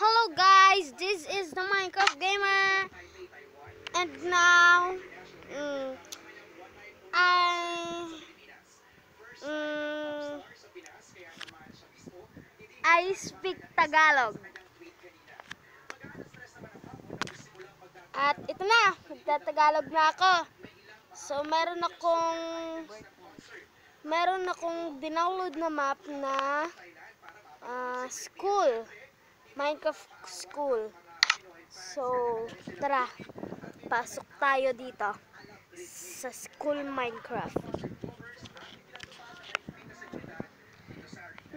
Hello guys, this is the Minecraft Gamer, and now I speak Tagalog. At ito na, magtatagalog na ako. So meron akong dinownload na map na school, Minecraft school. So tara, pasok tayo dito sa school Minecraft.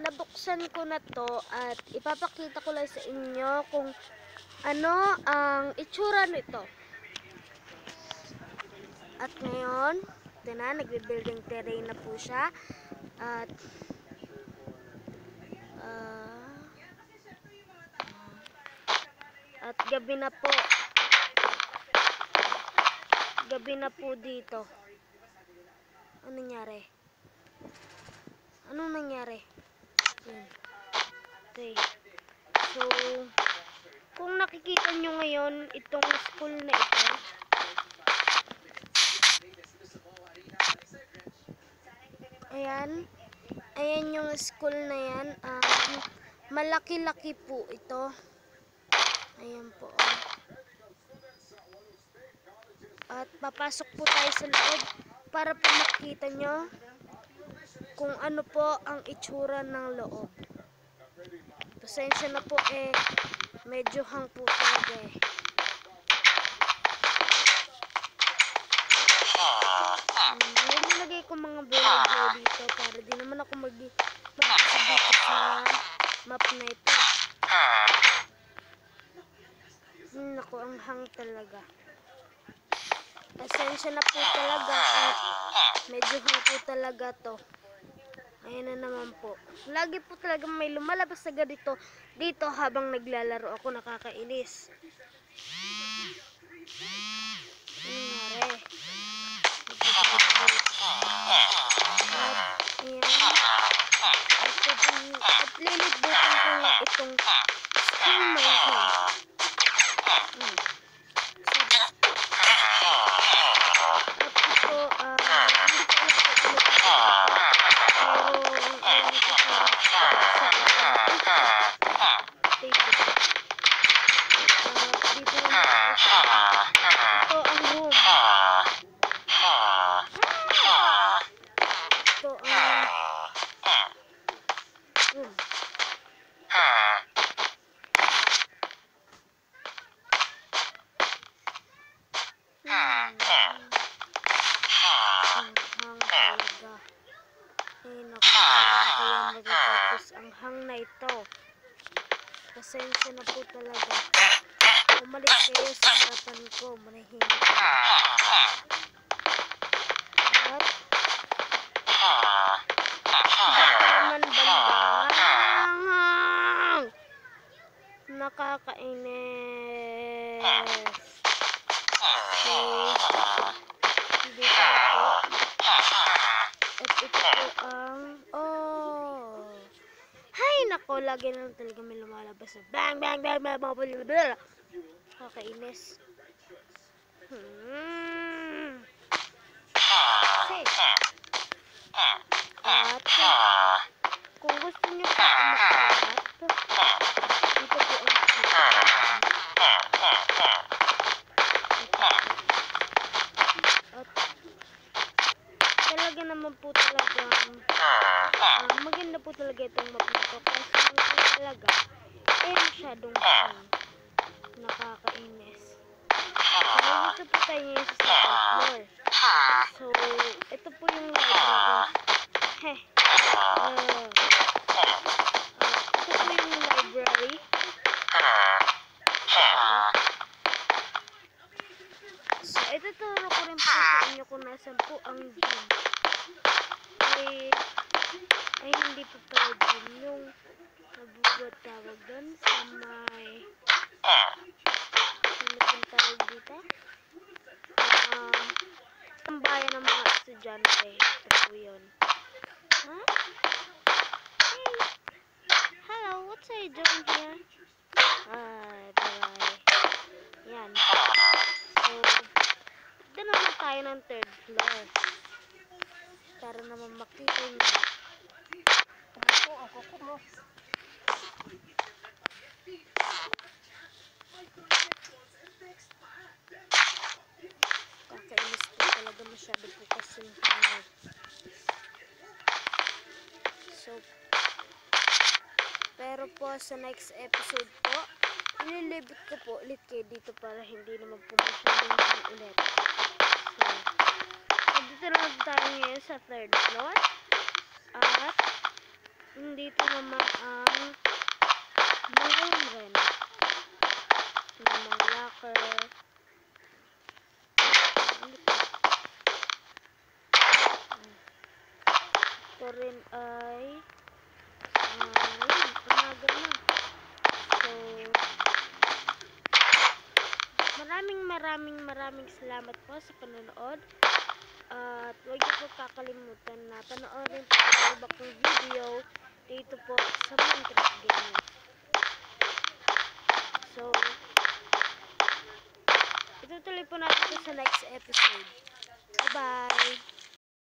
Nabuksan ko na to at ipapakita ko lang sa inyo kung ano ang itsura nito. At ngayon, ito na, nagbe-building terrain na po siya. At gabi na po. Gabi na po dito. Ano nangyari? Anong nangyari? Okay. So, kung nakikita nyo ngayon itong school na ito, ayan yung school na yan. Malaki-laki po ito. Ayan po. At papasok po tayo sa loob para po makita nyo kung ano po ang itsura ng loob. Pasensya na po medyo hang po talaga nilagay ko mga bola dito para di naman ako mag-isabit sa map na ito. Naku, ang hang talaga. Pasensya na po talaga at medyo hang po talaga to. Ayan na naman po. Lagi po talaga may lumalabas sa ganito dito habang naglalaro ako, nakakainis. Nangyari. At lilitbutin ko nga itong school Minecraft. Ang hang na ito. Pasensya na po talaga. Umalik kayo sa harapan ko. Manahimik ko. At naman bandang nakakainis. Dito po. At ito po ang nako, lagi na lang talaga may lumalabas na bang bang bang bang bang bang. Kakainis. Okay. At kung gusto nyo pa umakyat, dito po at talaga naman po talagang maganda po talaga itong map na ito kasi talaga masyadong nakakainis. So, dito po tayo ngayon sa second floor. So, ito po yung library. Ito po yung library. So, ituturo ko rin po sa inyo kung nasan po ang gym. Ay hindi po pala gym, yung nabubuhat tawag doon sa may ano pong tawag dito? Ang bayan ng mga estudyante. Ito po yun. Huh? Hey! Hello, what's are you doing here? floor. Para naman makita nyo. Kakainis po talaga, masyado po kasing hangin. So, pero po sa next episode po, ililibot ko po ulit kayo dito para hindi naman po masyadong hangin ulit. So, dito lang tayo ngayon sa third floor. At, dito naman ang mga rin. Yung mga locker. Ito rin ay umaga na. So, maraming salamat po sa panonood. At huwag niyo po kakalimutan na panoorin po ang iba kong video dito po sa Minecraft Gaming. So, itutuloy po natin po sa next episode. Bye-bye!